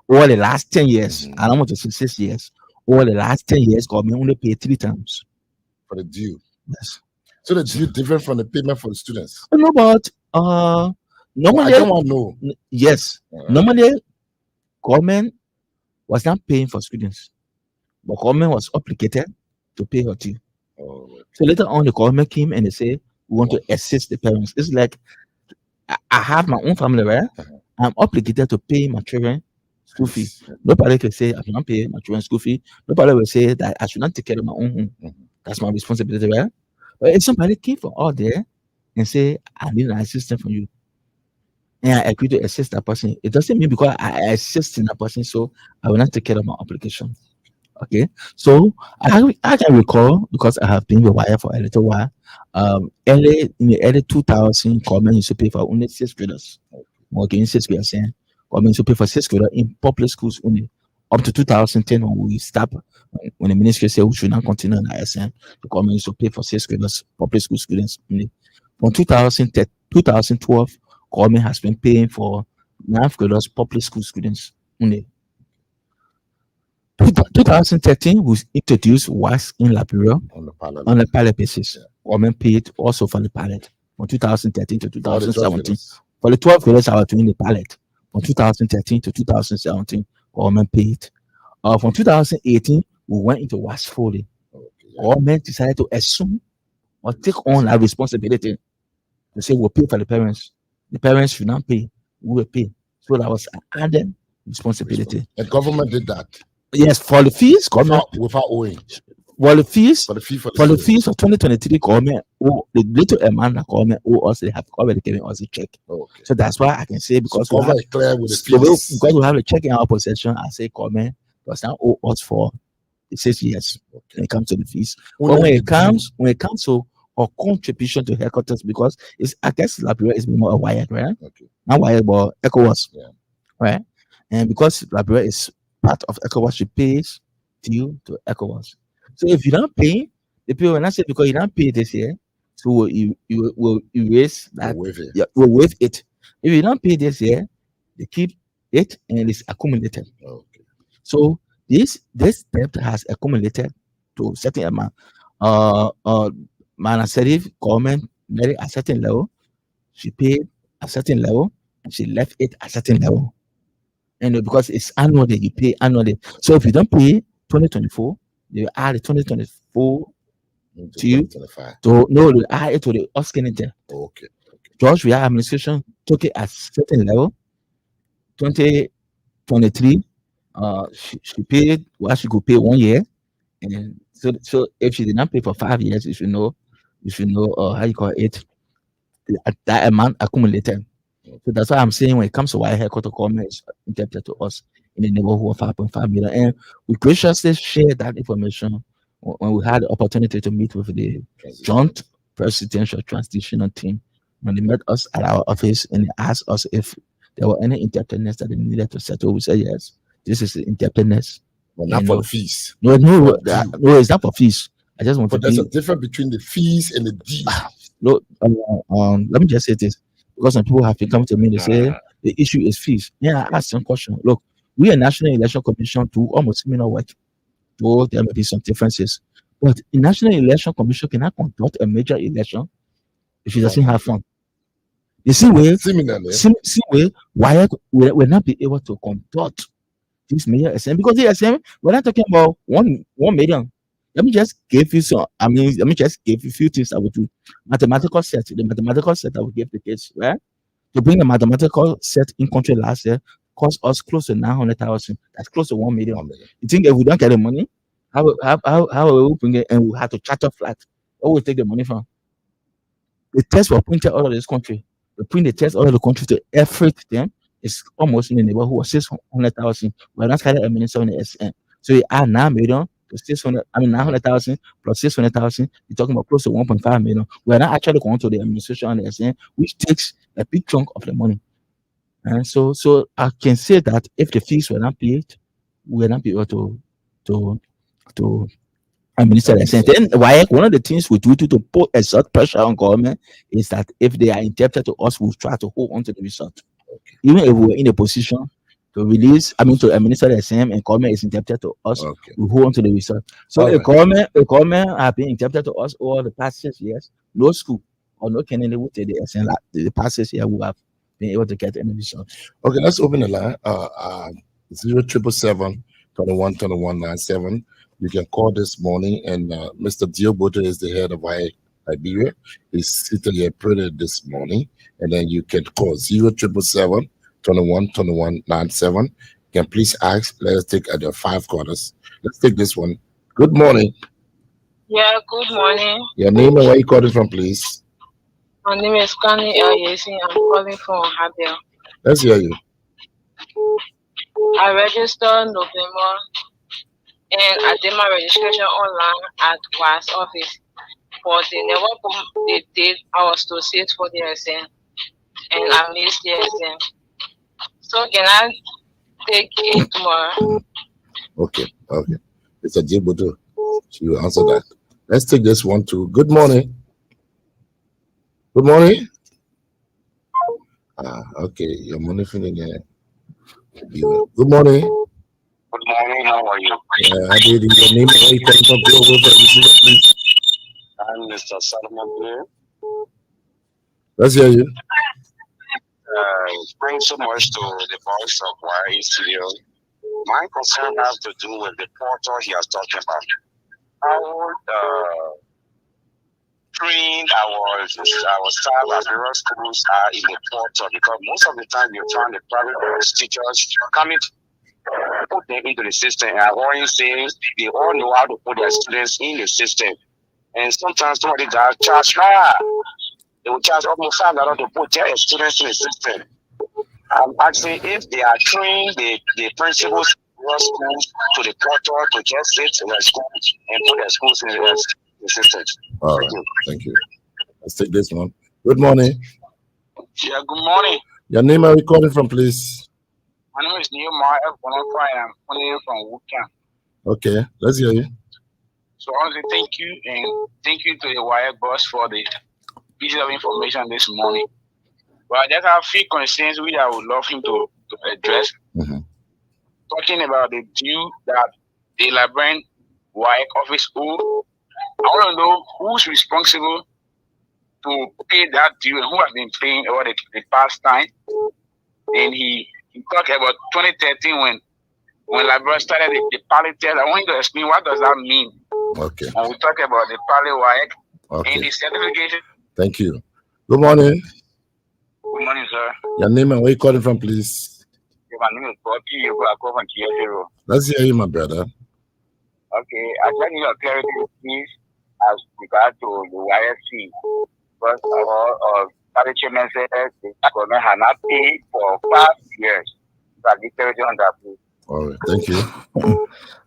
over the last 10 years, I don't want to say 6 years, over the last 10 years, government only paid 3 times. For the due. Yes. So the due different from the payment for the students. No, but normally, I don't want to know. yes, normally government was not paying for students, but government was obligated to pay her due. Oh, So later on, the government came and they say we want to assist the parents. It's like I have my own family, right? I'm obligated to pay my children school fee. Nobody can say I should not pay my children school fee. Nobody will say that I should not take care of my own home. That's my responsibility, right? But if somebody came from out there and say I need an assistance from you, and I agree to assist that person, it doesn't mean because I assist in that person, so I will not take care of my obligation. Okay, so I can recall because I have been with WIRE for a little while. Early in the early 2000, government used to pay for only 6th graders. Okay, in 6th graders, government used to pay for 6th graders in public schools only. Up to 2010, when we stopped, when the ministry said we should not continue in ISM, the government used to pay for 6th graders, public school students only. From 2012, government has been paying for 9th graders, public school students only. 2013 we introduced WASC in Liberia on a pilot basis. Government paid also for the pilot from 2013 to 2017. For the 12 graders, I was doing the pilot from 2013 to 2017. Government paid. From 2018, we went into WASC fully. Government decided to assume or take on that responsibility. They say we'll pay for the parents. The parents should not pay. We will pay. So that was an added responsibility. The government did that. Yes, for the fees, government without owing. For the fees, for the fees for 2023, government, the little amount that government owe us, they have already given us a check. Okay. So that's why I can say because so we clear with the fees. because we have a check in our possession, I say government does not owe us for the 6 years when it comes to the fees. But when it comes to our contribution to headquarters, because it's I guess Liberia is more a wired, right? Okay. Not wired, but ECOWAS, right? And because Liberia is part of ECOWAS, she pays due to ECOWAS. So if you don't pay, the people will not say because you don't pay this year, so you will erase that. We'll waive it. If you don't pay this year, they keep it and it's accumulated. Okay. So this debt has accumulated to a certain amount. Manasarif government made it a certain level, she paid a certain level, and she left it a certain level. And because it's annually, you pay annually. So if you don't pay 2024, they will add the 2024 to you. No, they add it to the outstanding debt. Okay. George, we administration took it at certain level. 2023, she paid what she could pay 1 year, and so if she did not pay for 5 years, you should know how you call it. that amount accumulated. So that's why I'm saying when it comes to why headquarter government is indebted to us in the neighborhood of 5.5 million. And we graciously share that information when we had the opportunity to meet with the joint presidential transitional team. When they met us at our office and they asked us if there were any indebtedness that they needed to settle, we said yes, this is the indebtedness. But not for the fees. No, For no, it's not for fees. I just want But to there's be a difference between the fees and the due. no, let me just say this because some people have been coming to me and say the issue is fees. Yeah, I asked some question. Look, we are National Election Commission do almost similar work. Though there may be some differences, but the National Election Commission cannot conduct a major election if it doesn't have fund. The same way, Similarly, same way, why will not be able to conduct this major SM because the SM we're not talking about 1 million. Let me just give you some. I mean, let me just give you a few things I would do. Mathematical set. The mathematical set I would give the kids, right? To bring the mathematical set in country last year cost us close to 900,000. That's close to 1 million. 1 million. You think if we don't get the money, how will we bring it? And we have to charter flat. Where we take the money from? The test were printed all over this country. We print the test all over the country to everything. It's almost in the neighborhood of 600,000. We're not carrying a minister on the SM. So you add 9 million to 600. I mean 900,000 plus 600,000. You're talking about close to 1.5 million. We're not actually going to the administration on the SM, which takes a big chunk of the money. And so I can say that if the fees were not paid, we will not be able to administer the SM. Then why one of the things we do to put exert pressure on government is that if they are indebted to us, we'll try to hold on to the result. Even if we're in a position to release, to administer the SM and government is indebted to us, we hold on to the result. So the government have been indebted to us over the past 6 years. No school or no candidate will take the SM the past 6 years we have been able to get any result. Okay, let's open the line. 0777 21 21 97. You can call this morning, and Mr. Dioboto is the head of Liberia. He's sitting here printed this morning, and then you can call 0777 21 21 97. You can please ask. Let us take at the 5 quarters. Let's take this one. Good morning. Yeah, good morning. Your name and where you calling from, please? My name is Kani Ayesi. I'm calling from Habia. Let's hear you. I registered November and I did my registration online at WAS office. But they never put the date I was to sit for the SM and I missed the SM. So can I take it tomorrow? Okay. Mr. Dioboto, she will answer that. Let's take this one too. Good morning. Good morning. Okay, your money feeling here. Good morning. Good morning, how are you? I did your name and where you calling from, please. I'm Mr. Solomon Blair. Let's hear you. Thanks so much to the voice of YE Studio. My concern has to do with the portal he was talking about. How trained our staff at various schools are in the portal, because most of the time you find the private teachers coming to put them into the system, and I've says they all know how to put their students in the system. And sometimes somebody got charged higher. They will charge almost $5 to put their students in the system. I'm asking if they are training the principals of schools to the portal to just sit in their schools and put their schools in the system. All right. Thank you. Let's take this one. Good morning. Yeah, good morning. Your name and recording from, please. My name is Nehemiah F. I'm calling from Wukan. Okay, let's hear you. So I want to say thank you, and thank you to the wire boss for the piece of information this morning. But I just have a few concerns which I would love him to address. Mm-hmm. Talking about the due that the Librarian wire office owe. I want to know who's responsible to pay that due and who has been paying over the past time. And he talked about 2013 when Librarian started the Pali test. I want you to explain what does that mean. Okay. When we talk about the Pali wire and the certification. Thank you. Good morning. Good morning, sir. Your name and where you calling from, please? My name is Bobby. I call from Kiyoshiro. Let's hear you, my brother. Okay, I just need a clarity, please, as regard to the YFC. First of all, that the chairman said the government had not paid for 5 years. So I give clarity on that, please. All right, thank you.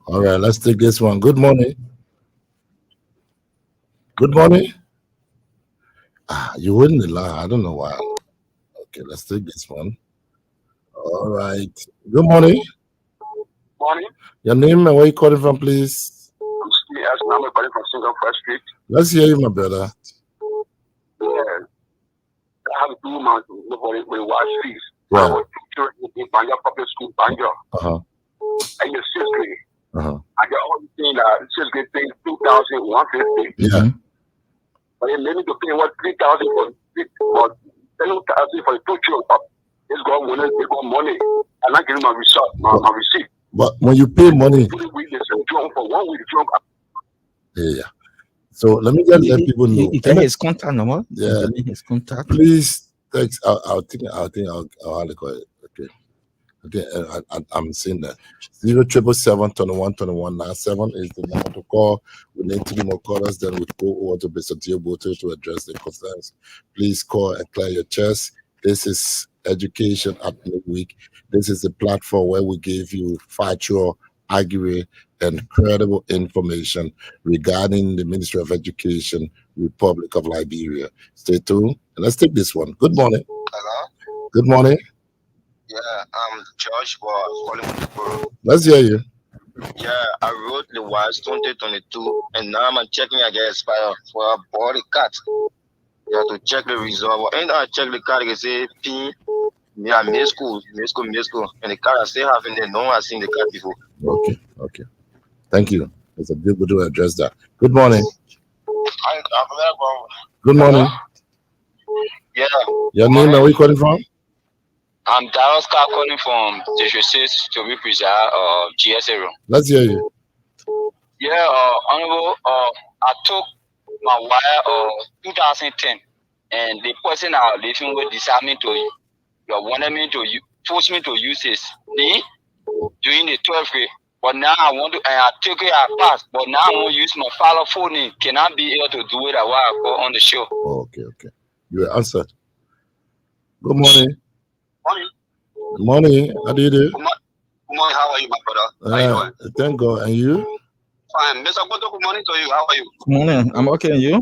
All right, let's take this one. Good morning. Good morning. You wouldn't lie. I don't know why. Okay, let's take this one. All right. Good morning. Morning. Your name and where you calling from, please? I'm calling from Single First Street. Let's hear you, my brother. Yeah. I have 2 months to live with watch fees. Yeah. I was teacher in Banja Public School, Banja. And your 6th grade. I got all the things that 6th grade paying 2,150. Yeah. But they made me to pay what 3,000 for 10,000 for the 2 children. It's got money, they got money. I'm not getting my receipt. But when you pay money, For 1 week, the drunk. yeah. So let me just let people know. You can his contact number. Yeah. His contact. Please text. I'll think I'll call it. Okay. I'm saying that 077-21-21-97 is the number to call. We need 3 more callers. Then we go over to Mr. Tioboto to address the concerns. Please call and clear your chest. This is Education at Midweek. This is the platform where we give you factual, accurate, and credible information regarding the Ministry of Education, Republic of Liberia. Stay tuned. And let's take this one. Good morning. Hello? Good morning. Yeah, I'm George was calling from the borough. Let's hear you. Yeah, I wrote the wise 2022 and now I'm checking again expire for a body cat. You have to check the result. And I check the card, they say P. Yeah, middle school. And the card I still having there. No one has seen the card before. Okay. Thank you. It's a good to address that. Good morning. Good morning. Yeah. Your name and where you calling from? I'm Dallas Car calling from District to represent GSA room. Let's hear you. Yeah, Honorable, I took my wire 2010 and the person I was living with decided me to wanted me to force me to use this during the 12th grade. But now I want to, I took it, I passed. But now I want to use my father phone. Can I be able to do it while I go on the show? Okay. You were answered. Good morning. Morning. Good morning. How do you do? Good morning. How are you, my brother? How you doing? Thank God. And you? Fine. Mr. Boto, good morning to you. How are you? Good morning. I'm okay. And you?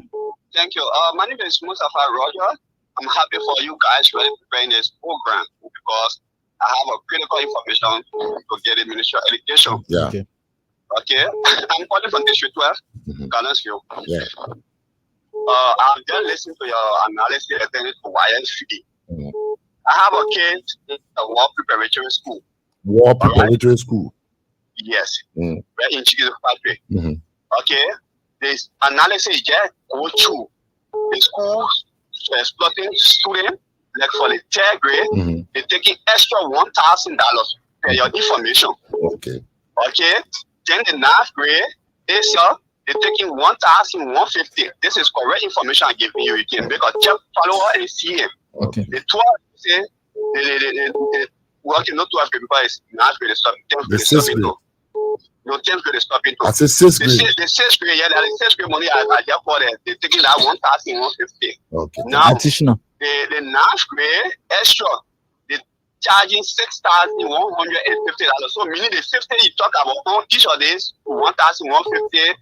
Thank you. My name is Mustafa Roger. I'm happy for you guys preparing this program because I have a critical information to get the Ministry of Education. Yeah. Okay. I'm calling from District 12, Connellsville. Yeah. I've just listened to your analysis attended to YSCD. I have a kid in a war preparatory school. War preparatory school. Yes. Right in Chicago Factory. Okay. This analysis just go through the schools exploiting students, like for the 3rd grade, they're taking extra $1,000 per your information. Okay. Then the 9th grade, they're taking $1,150. This is correct information I'm giving you. You can make a check follower and see it. Okay. The 12th, say, working not 12th grade because it's 9th grade, 10th grade, 10th grade is stopping to. I said 6th grade. The 6th grade, yeah, the 6th grade money I just for them. They're taking that $1,150. Okay. Now, Additional. the 9th grade extra, they're charging $6,150. So meaning the 50 you talk about on each of these $1,150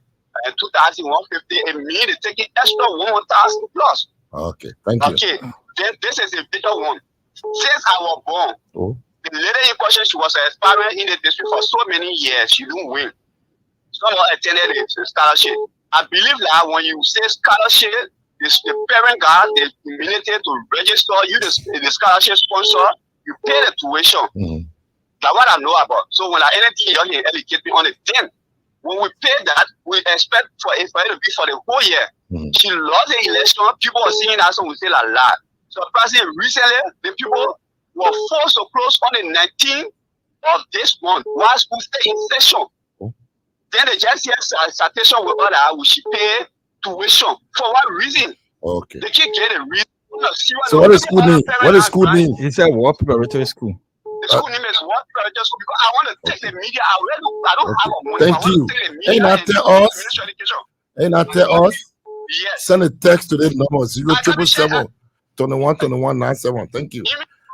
and $2,150, and meaning they're taking extra $1,000 plus. Okay, thank you. Okay, then this is a bigger one. Since I was born, the lady in question, she was expiring in the district for so many years, she didn't win. Someone attended the scholarship. I believe that when you say scholarship, the parent guard is mandated to register you, the scholarship sponsor, you pay the tuition. That's what I know about. So when anything you can educate me on it, then when we pay that, we expect for it to be for the whole year. She lost the election, people are seeing that, so we say a lot. So recently, the people were forced to close on the 19th of this month while school stay in session. Then they just hear citation with order, we should pay tuition. For what reason? Okay. They can't get a reason. So what is school name? What is school name? It's a war preparatory school. The school name is what preparatory school because I want to take the media. I don't have a money. Thank you. Ain't not tell us. Ain't not tell us. Yes. Send a text to that number 0777 212197. Thank you.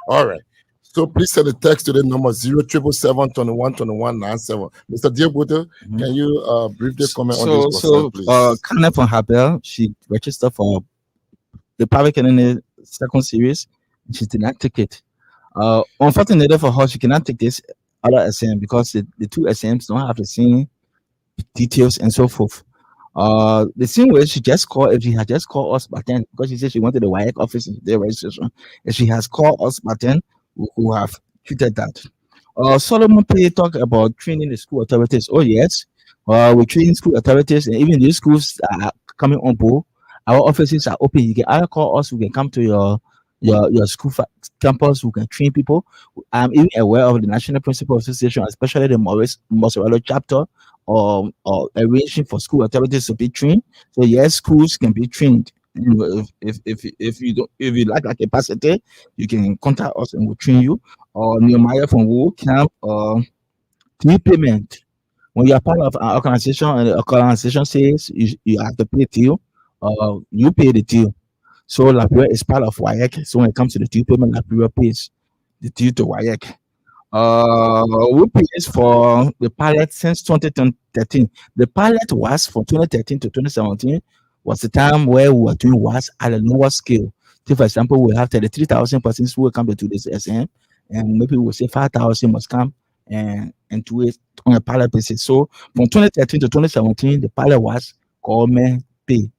All right. So please send a text to the number 0777212197. Mr. Diabuto, can you briefly comment on this process, please? Karen from Habel, she registered for the private candidate second series. She did not take it. Unfortunately for her, she cannot take this other SM because the two SMs don't have the same details and so forth. The same way she just called, if she had just called us back then, because she said she wanted the WIAC office in their registration, if she has called us back then, we will have treated that. Solomon Pay talk about training the school authorities. Oh yes, we train school authorities, and even these schools are coming on board. Our offices are open. You can either call us, we can come to your school campus, we can train people. I'm even aware of the National Principal Association, especially the Mozzarella chapter, or arranging for school authorities to be trained. So yes, schools can be trained. You know, if you lack a capacity, you can contact us and we'll train you. Or Nehemiah from Wool Camp, fee payment. When you are part of an organization and the organization says you have to pay till, you pay the till. So Liberia is part of WIAC. So when it comes to the till payment, Liberia pays the till to WIAC. We pays for the pilot since 2013. The pilot was from 2013 to 2017 was the time where we were doing was at a lower scale. So for example, we have 33,000 persons who will come to this SM, and maybe we'll say 5,000 must come and do it on a pilot basis. So from 2013 to 2017, the pilot was government pay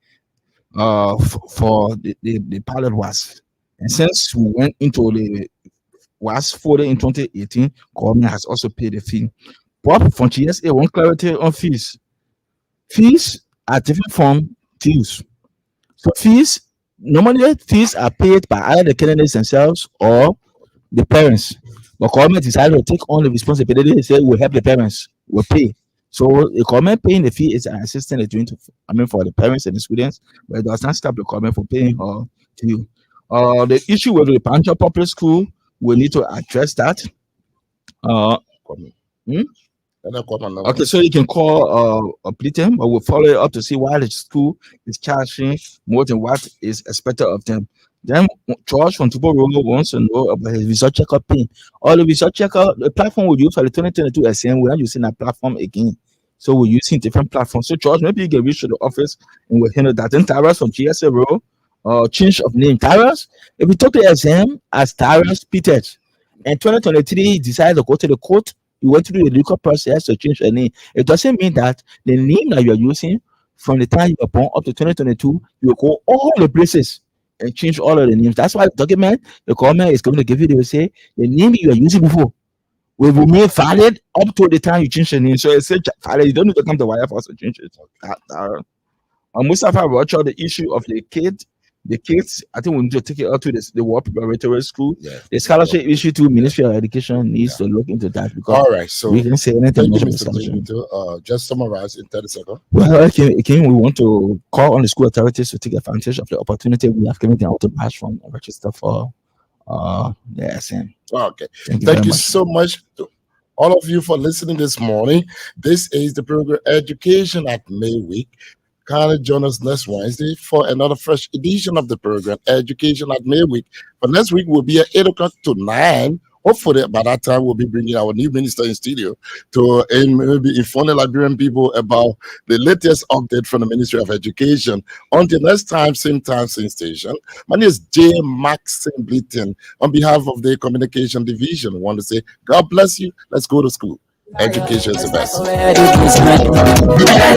for the pilot was. And since we went into the was further in 2018, government has also paid the fee. But from GSA, one clarity on fees. Fees are different from dues. So normally fees are paid by either the candidates themselves or the parents. But government decided to take on the responsibility. They say we'll help the parents, we'll pay. So the government paying the fee is an assistance doing for the parents and the students, but it does not stop the government from paying to you. The issue with the Pancha Public School, we need to address that. Okay, so you can call a Britain, but we'll follow it up to see why the school is charging more than what is expected of them. Then George from Tubo wants to know about his result checker pin. All the result checker, the platform we use for the 2022 SM, we're not using that platform again. So we're using different platforms. So George, maybe you can reach to the office and we'll handle that. Then Tyrus from GSA change of name. Tyrus, if we took the SM as Tyrus Peters, and 2023 decided to go to the court, you went through the legal process to change the name. It doesn't mean that the name that you are using from the time you were born up to 2022, you go all the places and change all of the names. That's why the document, the government is going to give you, they will say the name you are using before will remain valid up to the time you change the name. So it's valid. You don't need to come to wire for us to change it. Mustafa Rocha, the issue of the kids, I think we need to take it out to the War Preparatory School. Yeah. The scholarship issue to Ministry of Education needs to look into that, because all right, so we can say anything. Just summarize in 30 seconds. Well, again, we want to call on the school authorities to take advantage of the opportunity we have given them to pass from register for the SM. Okay, thank you so much to all of you for listening this morning. This is the program Education at Midweek. Kindly join us next Wednesday for another fresh edition of the program Education at Midweek. For next week, we'll be at 8 o'clock to 9. Hopefully, by that time, we'll be bringing our new minister in studio to maybe inform the Liberian people about the latest update from the Ministry of Education. Until next time, same station. My name is J. Maxim Bleaton. On behalf of the Communication Division, I want to say, God bless you. Let's go to school. Education is the best.